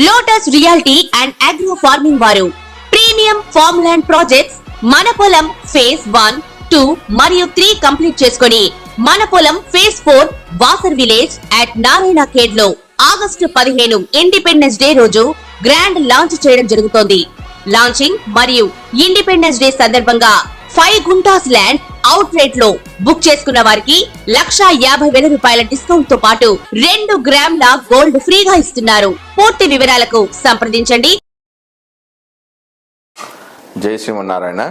Lotus reality and agro farming వారు premium farm land projects మన పొలం ఫేజ్ 1, 2 మరియు 3 కంప్లీట్ చేసుకొని మన పొలం phase 4 Wasar village at Narayana Khed లో ఆగస్టు 15 ఇండిపెండెన్స్ డే రోజు గ్రాండ్ లాంచ్ చేయడం జరుగుతోంది. లాంచింగ్ మరియు ఇండిపెండెన్స్ డే సందర్భంగా 5 గుంటాస్ ల్యాండ్ అవుట్ రేట్ లో బుక్ చేసుకున్న వారికి 1,50,000 రూపాయల డిస్కౌంట్ తో పాటు 2 గ్రాముల గోల్డ్ ఫ్రీగా ఇస్తున్నారు. పూర్తి వివరాలకు సంప్రదించండి. జై శ్రీమన్నారాయణ.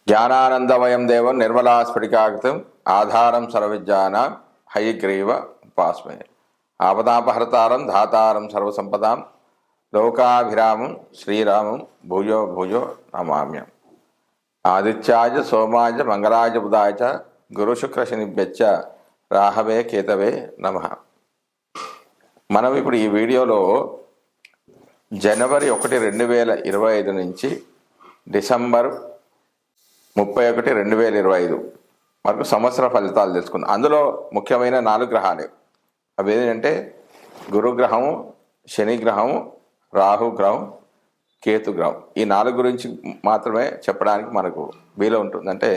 జ్ఞానానందమయం దేవం నిర్మలాస్ఫటికాకృతం ఆధారం సర్వవిద్యానాం హయగ్రీవ ఉపాస్మహే. ఆపదాపహర్తారం ధాతారం సర్వసంపదాం లోకాభిరామం శ్రీరామం భూయో భూయో నమామ్యం. ఆదిత్యాయ సోమాయ మంగళాయ బుధాయ చ గురు శుక్ర శనిభ్యశ్చ రాహవే కేతవే నమః. మనం ఇప్పుడు ఈ వీడియోలో జనవరి 1, 2025 నుంచి డిసెంబర్ 31, 2025 వరకు సంవత్సర ఫలితాలు తెలుసుకుందాం. అందులో ముఖ్యమైన 4 గ్రహాలే. అవి ఏంటంటే గురుగ్రహము, శనిగ్రహము, రాహుగ్రహం, కేతుగ్రహం. ఈ 4 గురించి మాత్రమే చెప్పడానికి మనకు వీలు ఉంటుంది. అంటే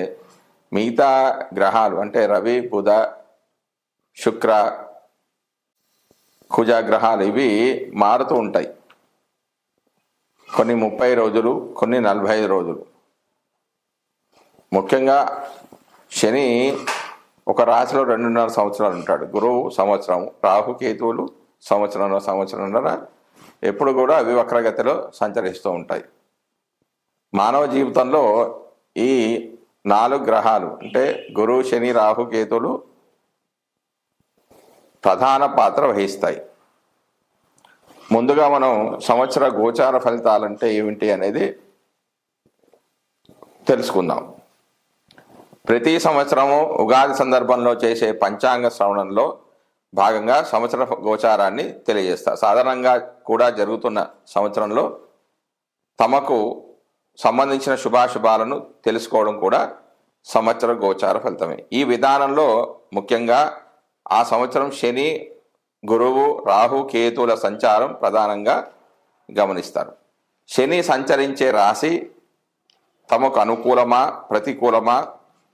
మిగతా గ్రహాలు అంటే రవి, బుధ, శుక్ర, కుజ గ్రహాలు ఇవి మారుతూ ఉంటాయి. కొన్ని 30 రోజులు, కొన్ని 45 రోజులు. ముఖ్యంగా శని ఒక రాశిలో 2.5 సంవత్సరాలు ఉంటాడు. గురువు సంవత్సరం, రాహు కేతువులు సంవత్సరంన్నర ఎప్పుడు కూడా అవి వక్రగతిలో సంచరిస్తూ ఉంటాయి. మానవ జీవితంలో ఈ 4 గ్రహాలు అంటే గురువు, శని, రాహు, కేతువులు ప్రధాన పాత్ర వహిస్తాయి. ముందుగా మనం సంవత్సర గోచార ఫలితాలంటే ఏమిటి అనేది తెలుసుకుందాం. ప్రతి సంవత్సరము ఉగాది సందర్భంలో చేసే పంచాంగ శ్రవణంలో భాగంగా సంవత్సర గోచారాన్ని తెలియజేస్తారు. సాధారణంగా కూడా జరుగుతున్న సంవత్సరంలో తమకు సంబంధించిన శుభాశుభాలను తెలుసుకోవడం కూడా సంవత్సర గోచార ఫలితమే. ఈ విధానంలో ముఖ్యంగా ఆ సంవత్సరం శని, గురువు, రాహు, కేతువుల సంచారం ప్రధానంగా గమనిస్తారు. శని సంచరించే రాశి తమకు అనుకూలమా ప్రతికూలమా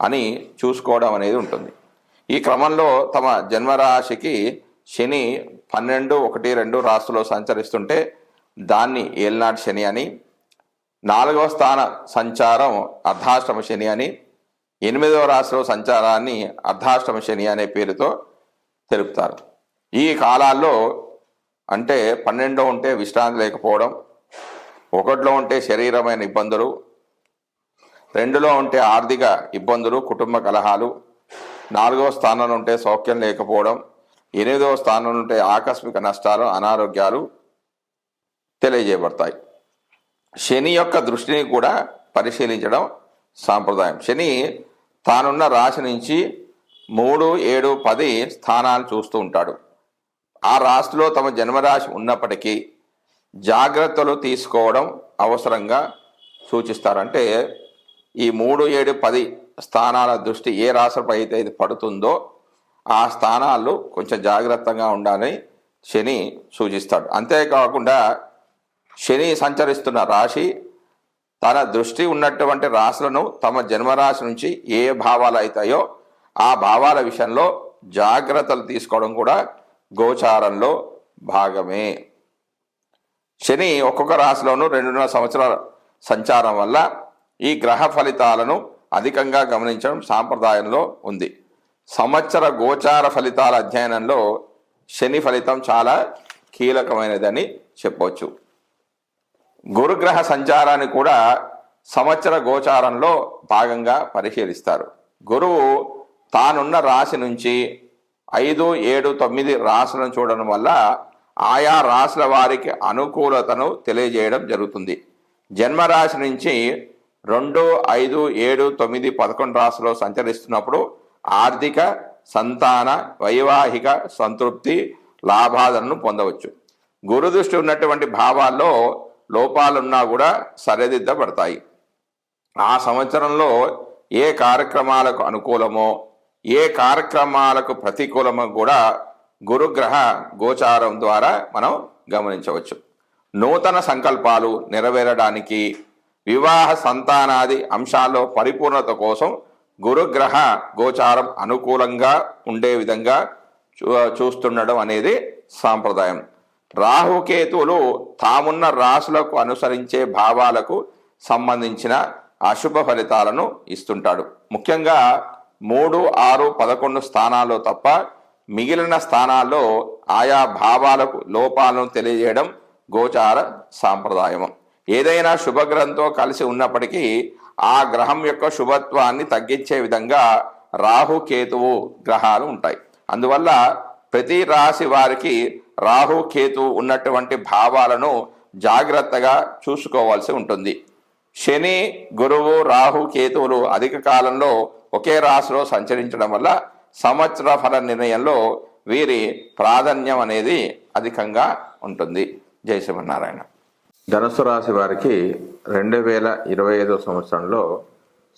అని చూసుకోవడం అనేది ఉంటుంది. ఈ క్రమంలో తమ జన్మరాశికి శని 12, 1, 2 రాశుల్లో సంచరిస్తుంటే దాన్ని ఏలినాటి శని అని, 4వ స్థాన సంచారం అర్ధాష్టమ శని అని, 8వ రాశిలో సంచారాన్ని అర్ధాష్టమ శని అనే పేరుతో తెలుపుతారు. ఈ కాలాల్లో అంటే 12లో ఉంటే విశ్రాంతి లేకపోవడం, 1లో ఉంటే శరీరమైన ఇబ్బందులు, 2లో ఉంటే ఆర్థిక ఇబ్బందులు, కుటుంబ కలహాలు, 4వ స్థానంలో ఉంటే సౌఖ్యం లేకపోవడం, 8వ స్థానంలో ఉంటే ఆకస్మిక నష్టాలు, అనారోగ్యాలు తెలియజేయబడతాయి. శని యొక్క దృష్టిని కూడా పరిశీలించడం సాంప్రదాయం. శని తానున్న రాశి నుంచి 3, 7, 10 స్థానాలు చూస్తూ ఉంటాడు. ఆ రాశిలో తమ జన్మరాశి ఉన్నప్పటికీ జాగ్రత్తలు తీసుకోవడం అవసరంగా సూచిస్తారు. అంటే ఈ 3, 7, 10 స్థానాల దృష్టి ఏ రాశిపై అయితే పడుతుందో ఆ స్థానాలు కొంచెం జాగ్రత్తగా ఉండాలని శని సూచిస్తాడు. అంతేకాకుండా శని సంచరిస్తున్న రాశి తన దృష్టి ఉన్నటువంటి రాశులను తమ జన్మరాశి నుంచి ఏ భావాలు అవుతాయో ఆ భావాల విషయంలో జాగ్రత్తలు తీసుకోవడం కూడా గోచారంలో భాగమే. శని ఒక్కొక్క రాశిలోనూ 2.5 సంవత్సరాల సంచారం వల్ల ఈ గ్రహ ఫలితాలను అధికంగా గమనించడం సాంప్రదాయంలో ఉంది. సంవత్సర గోచార ఫలితాల అధ్యయనంలో శని ఫలితం చాలా కీలకమైనదని చెప్పవచ్చు. గురుగ్రహ సంచారాన్ని కూడా సంవత్సర గోచారంలో భాగంగా పరిశీలిస్తారు. గురువు తానున్న రాశి నుంచి 5, 7, 9 రాశులను చూడడం వల్ల ఆయా రాశుల వారికి అనుకూలతను తెలియజేయడం జరుగుతుంది. జన్మరాశి నుంచి 2, 5, 7, 9, 11 రాశుల్లో సంచరిస్తున్నప్పుడు ఆర్థిక, సంతాన, వైవాహిక సంతృప్తి, లాభాలను పొందవచ్చు. గురుదృష్టి ఉన్నటువంటి భావాల్లో లోపాలున్నా కూడా సరిదిద్దబడతాయి. ఆ సంవత్సరంలో ఏ కార్యక్రమాలకు అనుకూలమో ఏ కార్యక్రమాలకు ప్రతికూలమో కూడా గురుగ్రహ గోచారం ద్వారా మనం గమనించవచ్చు. నూతన సంకల్పాలు నెరవేరడానికి, వివాహ సంతానాది అంశాల్లో పరిపూర్ణత కోసం గురుగ్రహ గోచారం అనుకూలంగా ఉండే విధంగా చూస్తుండడం అనేది సాంప్రదాయం. రాహుకేతువులు తామున్న రాశులకు అనుసరించే భావాలకు సంబంధించిన అశుభ ఫలితాలను ఇస్తుంటాడు. ముఖ్యంగా 3, 6, 11 స్థానాల్లో తప్ప మిగిలిన స్థానాల్లో ఆయా భావాలకు లోపాలను తెలియజేయడం గోచార సాంప్రదాయం. ఏదైనా శుభగ్రహంతో కలిసి ఉన్నప్పటికీ ఆ గ్రహం యొక్క శుభత్వాన్ని తగ్గించే విధంగా రాహుకేతువు గ్రహాలు ఉంటాయి. అందువల్ల ప్రతి రాశి వారికి రాహుకేతువు ఉన్నటువంటి భావాలను జాగ్రత్తగా చూసుకోవాల్సి ఉంటుంది. శని, గురువు, రాహు, కేతువులు అధిక కాలంలో ఒకే రాశిలో సంచరించడం వల్ల సంవత్సర ఫల నిర్ణయంలో వీరి ప్రాధాన్యం అనేది అధికంగా ఉంటుంది. జై శ్రీమన్నారాయణ. ధనుసు రాశి వారికి 2025 సంవత్సరంలో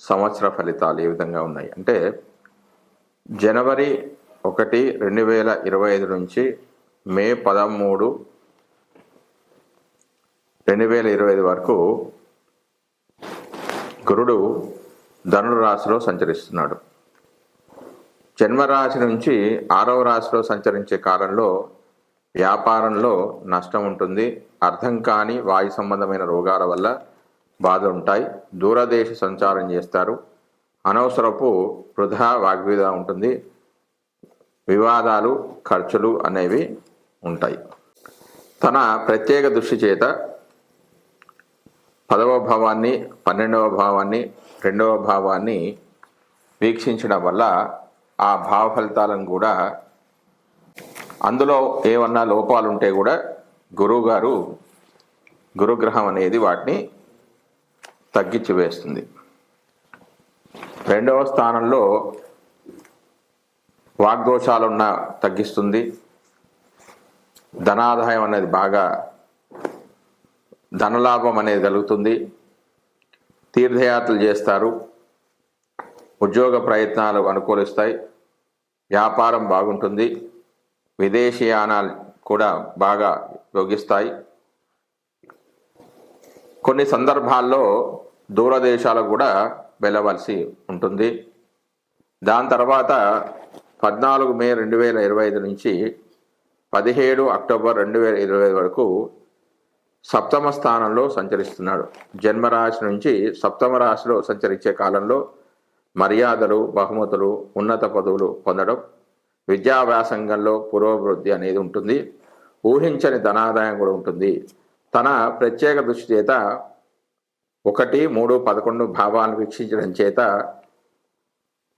సంవత్సర ఫలితాలు ఏ విధంగా ఉన్నాయి అంటే, జనవరి 1, 2025 నుంచి మే 13, 2025 వరకు గురుడు ధనురాశిలో సంచరిస్తున్నాడు. జన్మరాశి నుంచి 6వ రాశిలో సంచరించే కాలంలో వ్యాపారంలో నష్టం ఉంటుంది. అర్థం కాని వాయు సంబంధమైన రోగాల వల్ల బాధలు ఉంటాయి. దూరదేశ సంచారం చేస్తారు. అనవసరపు వృధా వాగ్విధ ఉంటుంది. వివాదాలు, ఖర్చులు అనేవి ఉంటాయి. తన ప్రత్యేక దృష్టి చేత 10వ భావాన్ని, 12వ భావాన్ని, 2వ భావాన్ని వీక్షించడం వల్ల ఆ భావ ఫలితాలను కూడా, అందులో ఏమన్నా లోపాలు ఉంటే కూడా గురువుగారు, గురుగ్రహం అనేది వాటిని తగ్గించి వేస్తుంది. 2వ స్థానంలో వాగ్దోషాలున్న తగ్గిస్తుంది. ధనాదాయం అనేది బాగా, ధనలాభం అనేది కలుగుతుంది. తీర్థయాత్రలు చేస్తారు. ఉద్యోగ ప్రయత్నాలు అనుకూలిస్తాయి. వ్యాపారం బాగుంటుంది. విదేశీయానాలు కూడా బాగా యోగిస్తాయి. కొన్ని సందర్భాల్లో దూరదేశాలకు కూడా వెళ్ళవలసి ఉంటుంది. దాని తర్వాత 14 మే 2025 నుంచి 17 అక్టోబర్ 2025 వరకు సప్తమ స్థానంలో సంచరిస్తున్నాడు. జన్మరాశి నుంచి సప్తమ రాశిలో సంచరించే కాలంలో మర్యాదలు, బహుమతులు, ఉన్నత పదవులు పొందడం, విద్యాభ్యాసంగంలో పురోభివృద్ధి అనేది ఉంటుంది. ఊహించని ధనాదాయం కూడా ఉంటుంది. తన ప్రత్యేక దృష్టి చేత 1, 3, 11 భావాలను వీక్షించడం చేత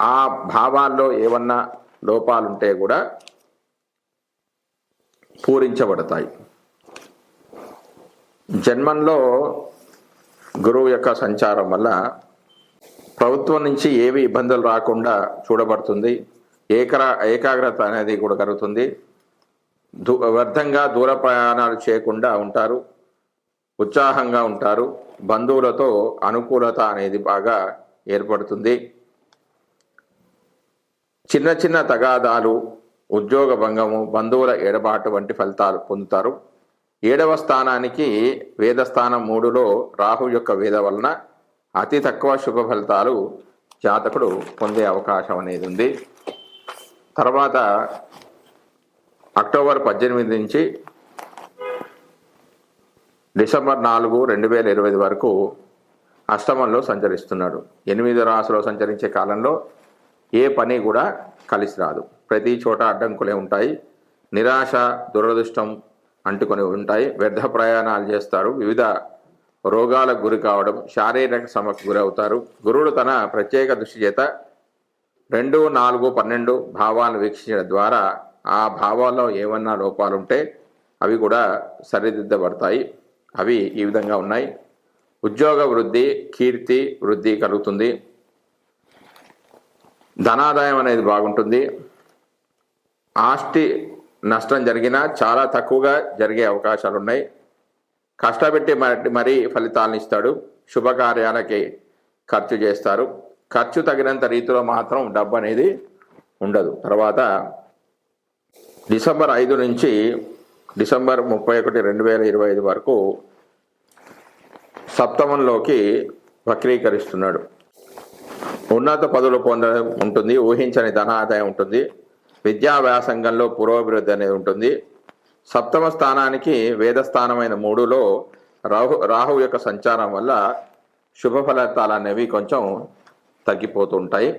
ఆ భావాల్లో ఏమన్నా లోపాలుంటే కూడా పూరించబడతాయి. జన్మంలో గురువు యొక్క సంచారం వల్ల ప్రభుత్వం నుంచి ఏవి ఇబ్బందులు రాకుండా చూడబడుతుంది. ఏకాగ్రత అనేది కూడా కలుగుతుంది. వ్యర్థంగా దూర ప్రయాణాలు చేయకుండా ఉంటారు. ఉత్సాహంగా ఉంటారు. బంధువులతో అనుకూలత అనేది బాగా ఏర్పడుతుంది. చిన్న చిన్న తగాదాలు, ఉద్యోగ భంగము, బంధువుల ఎడబాటు వంటి ఫలితాలు పొందుతారు. 7వ స్థానానికి వేదస్థానం 3లో రాహు యొక్క వేద వలన అతి తక్కువ శుభ ఫలితాలు జాతకుడు పొందే అవకాశం అనేది ఉంది. తర్వాత అక్టోబర్ 18 నుంచి డిసెంబర్ 4, 2025 వరకు అష్టమంలో సంచరిస్తున్నాడు. 8వ రాశిలో సంచరించే కాలంలో ఏ పని కూడా కలిసి రాదు. ప్రతి చోట అడ్డంకులే ఉంటాయి. నిరాశ, దురదృష్టం అంటుకొని ఉంటాయి. వ్యర్థ ప్రయాణాలు చేస్తారు. వివిధ రోగాలకు గురి కావడం, శారీరక శ్రమకు గురవుతారు. గురువుడు తన ప్రత్యేక దృష్టి చేత 2, 4, 12 భావాలను వీక్షించడం ద్వారా ఆ భావాల్లో ఏమన్నా లోపాలుంటే అవి కూడా సరిదిద్దబడతాయి. అవి ఈ విధంగా ఉన్నాయి. ఉద్యోగ వృద్ధి, కీర్తి వృద్ధి కలుగుతుంది. ధనాదాయం అనేది బాగుంటుంది. ఆస్తి నష్టం జరిగినా చాలా తక్కువగా జరిగే అవకాశాలు ఉన్నాయి. కష్టపెట్టి మరీ ఫలితాలను ఇస్తాడు. శుభకార్యాలకి ఖర్చు చేస్తారు. ఖర్చు తగినంత రీతిలో మాత్రం డబ్బు అనేది ఉండదు. తర్వాత డిసెంబర్ 5 నుంచి డిసెంబర్ 31, 2025 వరకు సప్తమంలోకి వక్రీకరిస్తున్నాడు. ఉన్నత పదవులు పొందడం ఉంటుంది, ఊహించని ధన ఆదాయం ఉంటుంది, విద్యా వ్యాసంగంలో పురోభివృద్ధి అనేది ఉంటుంది. సప్తమ స్థానానికి వేదస్థానమైన 3లో రాహు యొక్క సంచారం వల్ల శుభ ఫలితాలు అనేవి కొంచెం తగ్గిపోతుంటాయి.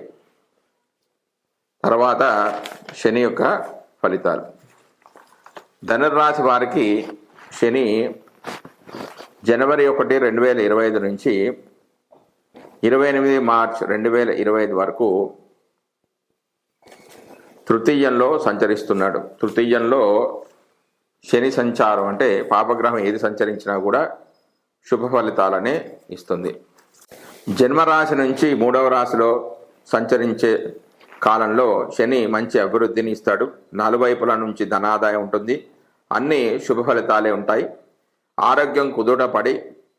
తర్వాత శని యొక్క ఫలితాలు. ధనుర్రాశి వారికి శని జనవరి 1, 2025 నుంచి 28 మార్చ్ 2025 వరకు తృతీయంలో సంచరిస్తున్నాడు. తృతీయంలో శని సంచారం అంటే పాపగ్రహం ఏది సంచరించినా కూడా శుభ ఫలితాలనే ఇస్తుంది. జన్మరాశి నుంచి 3వ రాశిలో సంచరించే కాలంలో శని మంచి అభివృద్ధిని ఇస్తాడు. నలువైపుల నుంచి ధనాదాయం ఉంటుంది, అన్ని శుభ ఫలితాలే ఉంటాయి. ఆరోగ్యం కుదుటపడి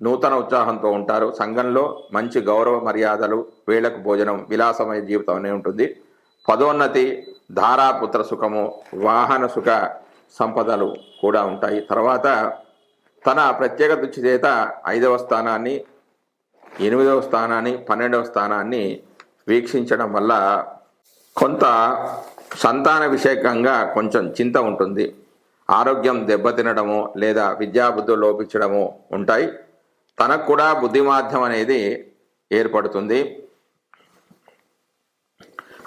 నూతన ఉత్సాహంతో ఉంటారు. సంఘంలో మంచి గౌరవ మర్యాదలు, వేళకు భోజనం, విలాసమైన జీవితం అనే ఉంటుంది. పదోన్నతి, ధారాపుత్ర సుఖము, వాహన సుఖ సంపదలు కూడా ఉంటాయి. తర్వాత తన ప్రత్యేక దృష్టి చేత 5వ స్థానాన్ని, 8వ స్థానాన్ని, 12వ స్థానాన్ని వీక్షించడం వల్ల కొంత సంతాన విషయకంగా కొంచెం చింత ఉంటుంది. ఆరోగ్యం దెబ్బతినడము లేదా విద్యాబుద్ధులు లోపించడము ఉంటాయి. తనకు కూడా బుద్ధిమాధ్యం అనేది ఏర్పడుతుంది.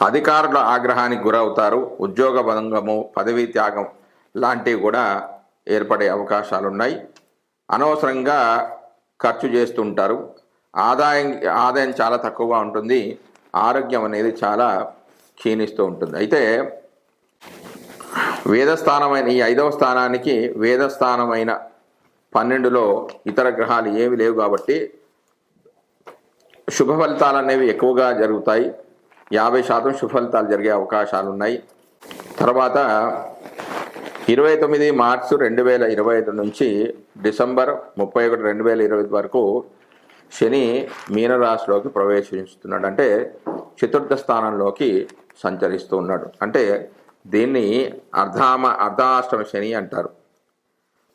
అధికారుల ఆగ్రహానికి గురవుతారు. ఉద్యోగ భంగము, పదవీ త్యాగం లాంటివి కూడా ఏర్పడే అవకాశాలు ఉన్నాయి. అనవసరంగా ఖర్చు చేస్తుంటారు. ఆదాయం చాలా తక్కువగా ఉంటుంది. ఆరోగ్యం అనేది చాలా క్షీణిస్తూ ఉంటుంది. అయితే వేదస్థానమైన ఈ 5వ స్థానానికి వేదస్థానమైన 12లో ఇతర గ్రహాలు ఏమి లేవు కాబట్టి శుభ ఫలితాలు అనేవి ఎక్కువగా జరుగుతాయి. 50% శుభ ఫలితాలు జరిగే అవకాశాలు ఉన్నాయి. తర్వాత 29 మార్చి 2025 నుంచి డిసెంబర్ 31, 2025 వరకు శని మీనరాశిలోకి ప్రవేశిస్తున్నాడు. అంటే చతుర్థ స్థానంలోకి సంచరిస్తూ ఉన్నాడు. అంటే దీన్ని అర్ధాష్టమ శని అంటారు.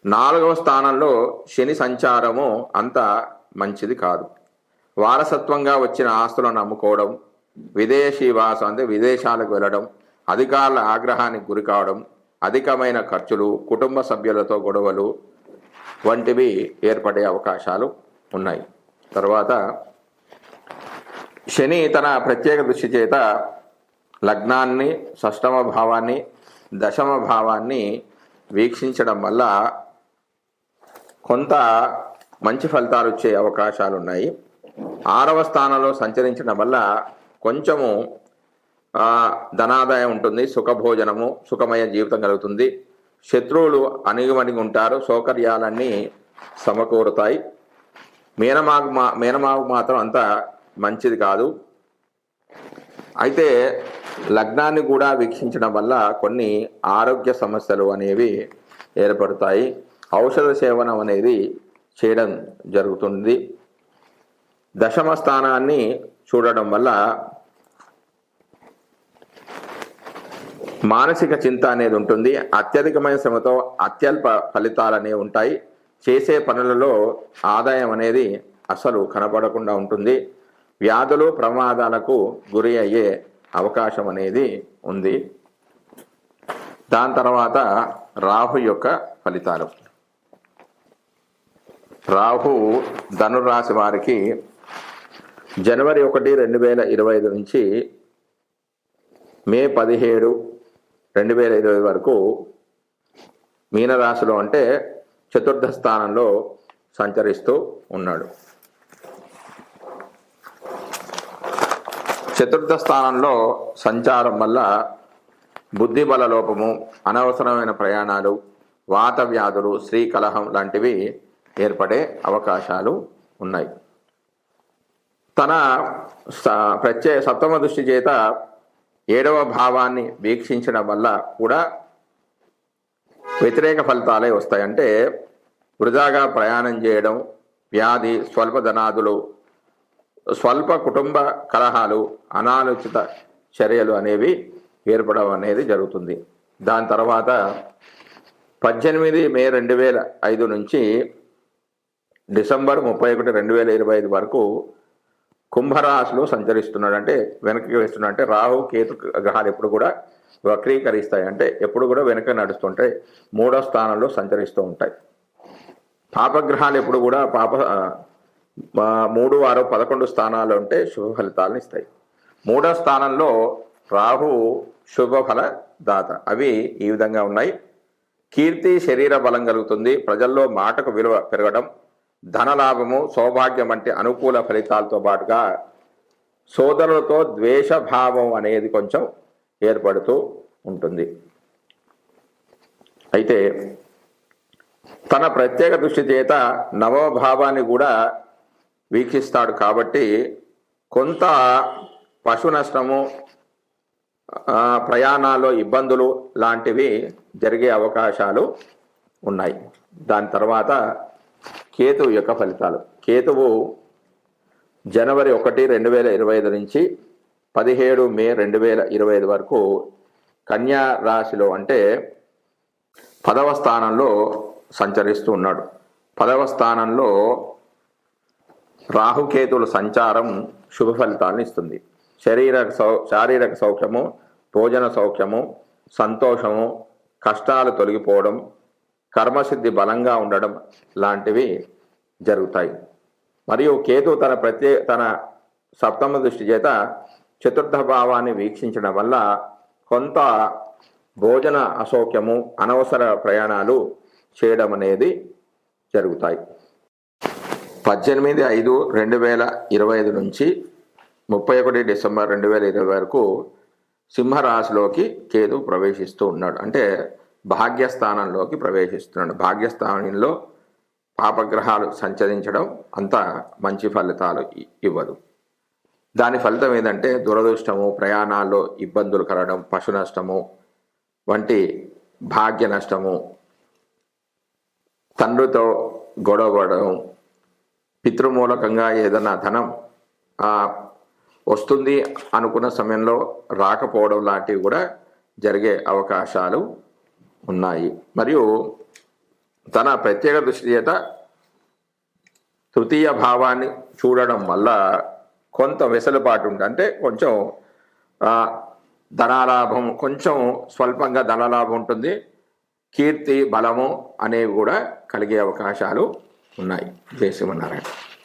4వ స్థానంలో శని సంచారము అంత మంచిది కాదు. వారసత్వంగా వచ్చిన ఆస్తులను అమ్ముకోవడం, విదేశీ వాసం అంటే విదేశాలకు వెళ్ళడం, అధికారుల ఆగ్రహానికి గురి కావడం, అధికమైన ఖర్చులు, కుటుంబ సభ్యులతో గొడవలు వంటివి ఏర్పడే అవకాశాలు ఉన్నాయి. తర్వాత శని తన ప్రత్యేక దృష్టి చేత లగ్నాన్ని, షష్టమ భావాన్ని, దశమ భావాన్ని వీక్షించడం వల్ల కొంత మంచి ఫలితాలు వచ్చే అవకాశాలు ఉన్నాయి. 6వ స్థానంలో సంచరించడం వల్ల కొంచెము ధనాదాయం ఉంటుంది, సుఖభోజనము, సుఖమయ జీవితం కలుగుతుంది. శత్రువులు అణిగిమణిగి ఉంటారు, సౌకర్యాలన్నీ సమకూరుతాయి. మేనమాగు మాత్రం అంత మంచిది కాదు. అయితే లగ్నాన్ని కూడా వీక్షించడం వల్ల కొన్ని ఆరోగ్య సమస్యలు అనేవి ఏర్పడతాయి. ఔషధ సేవనం అనేది చేయడం జరుగుతుంది. దశమ స్థానాన్ని చూడడం వల్ల మానసిక చింత అనేది ఉంటుంది. అత్యధికమైన శ్రమతో అత్యల్ప ఫలితాలు అనేవి ఉంటాయి. చేసే పనులలో ఆదాయం అనేది అసలు కనపడకుండా ఉంటుంది. వ్యాధులు, ప్రమాదాలకు గురి అయ్యే అవకాశం అనేది ఉంది. దాని తర్వాత రాహు యొక్క ఫలితాలు. రాహు ధనురాశి వారికి జనవరి 1, 2025 నుంచి మే 17, 2025 వరకు మీనరాశిలో అంటే చతుర్థ స్థానంలో సంచరిస్తూ ఉన్నాడు. చతుర్థ స్థానంలో సంచారం వల్ల బుద్ధిబల లోపము, అనవసరమైన ప్రయాణాలు, వాత వ్యాధులు, స్త్రీ కలహం లాంటివి ఏర్పడే అవకాశాలు ఉన్నాయి. తన సప్తమ దృష్టి చేత 7వ భావాన్ని వీక్షించడం వల్ల కూడా వ్యతిరేక ఫలితాలే వస్తాయి. అంటే వృధాగా ప్రయాణం చేయడం, వ్యాధి, స్వల్ప ధనాదులు, స్వల్ప కుటుంబ కలహాలు, అనాలోచిత చర్యలు అనేవి ఏర్పడడం అనేది జరుగుతుంది. దాని తర్వాత 18 మే 2005 నుంచి డిసెంబర్ 31, 2025 వరకు కుంభరాశిలో సంచరిస్తున్నాడు. అంటే వెనక్కి వేస్తున్నాడు. అంటే రాహు కేతు గ్రహాలు ఎప్పుడు కూడా వక్రీకరిస్తాయి, అంటే ఎప్పుడు కూడా వెనక నడుస్తుంటాయి, 3వ స్థానంలో సంచరిస్తూ ఉంటాయి. పాపగ్రహాలు ఎప్పుడు కూడా 3, 6, 11 స్థానాల్లో ఉంటే శుభ ఫలితాలను ఇస్తాయి. 3వ స్థానంలో రాహు శుభఫల దాత. అవి ఈ విధంగా ఉన్నాయి. కీర్తి, శరీర బలం కలుగుతుంది, ప్రజల్లో మాటకు విలువ పెరగడం, ధనలాభము, సౌభాగ్యం వంటి అనుకూల ఫలితాలతో పాటుగా సోదరులతో ద్వేషభావం అనేది కొంచెం ఏర్పడుతూ ఉంటుంది. అయితే తన ప్రత్యేక దృష్టి చేత నవమ భావాన్ని కూడా వీక్షిస్తాడు కాబట్టి కొంత పశు నష్టము, ప్రయాణాల్లో ఇబ్బందులు లాంటివి జరిగే అవకాశాలు ఉన్నాయి. దాని తర్వాత కేతువు యొక్క ఫలితాలు. కేతువు జనవరి 1, 2025 నుంచి 17 మే 2025 వరకు కన్యా రాశిలో, అంటే 10వ స్థానంలో సంచరిస్తూ ఉన్నాడు. 10వ స్థానంలో రాహుకేతువుల సంచారం శుభ ఫలితాలను ఇస్తుంది. శారీరక సౌఖ్యము, భోజన సౌఖ్యము, సంతోషము, కష్టాలు తొలగిపోవడం, కర్మసిద్ధి బలంగా ఉండడం లాంటివి జరుగుతాయి. మరియు కేతు తన సప్తమ దృష్టి చేత 4వ భావాన్ని వీక్షించడం వల్ల కొంత భోజన అసౌఖ్యము, అనవసర ప్రయాణాలు చేయడం అనేది జరుగుతాయి. 18/5/2025 నుంచి 31 డిసెంబర్ 2020 వరకు సింహరాశిలోకి కేతు ప్రవేశిస్తూ ఉన్నాడు. అంటే భాగ్యస్థానంలోకి ప్రవేశిస్తున్నాడు. భాగ్యస్థానంలో పాపగ్రహాలు సంచరించడం అంత మంచి ఫలితాలు ఇవ్వదు. దాని ఫలితం ఏంటంటే దురదృష్టము, ప్రయాణాల్లో ఇబ్బందులు కలగడం, పశు నష్టము వంటి భాగ్య నష్టము, తండ్రితో గొడవపడడం, పితృమూలకంగా ఏదైనా ధనం వస్తుంది అనుకున్న సమయంలో రాకపోవడం లాంటివి కూడా జరిగే అవకాశాలు ఉన్నాయి. మరియు తన ప్రత్యేక దృష్టి చేత 3వ భావాన్ని చూడడం వల్ల కొంత వెసులుబాటు ఉంటుంది. అంటే కొంచెం ధనలాభం, కొంచెం స్వల్పంగా ధనలాభం ఉంటుంది, కీర్తి, బలము అనేవి కూడా కలిగే అవకాశాలు ఉన్నాయి. జై శ్రీమన్నారాయణ.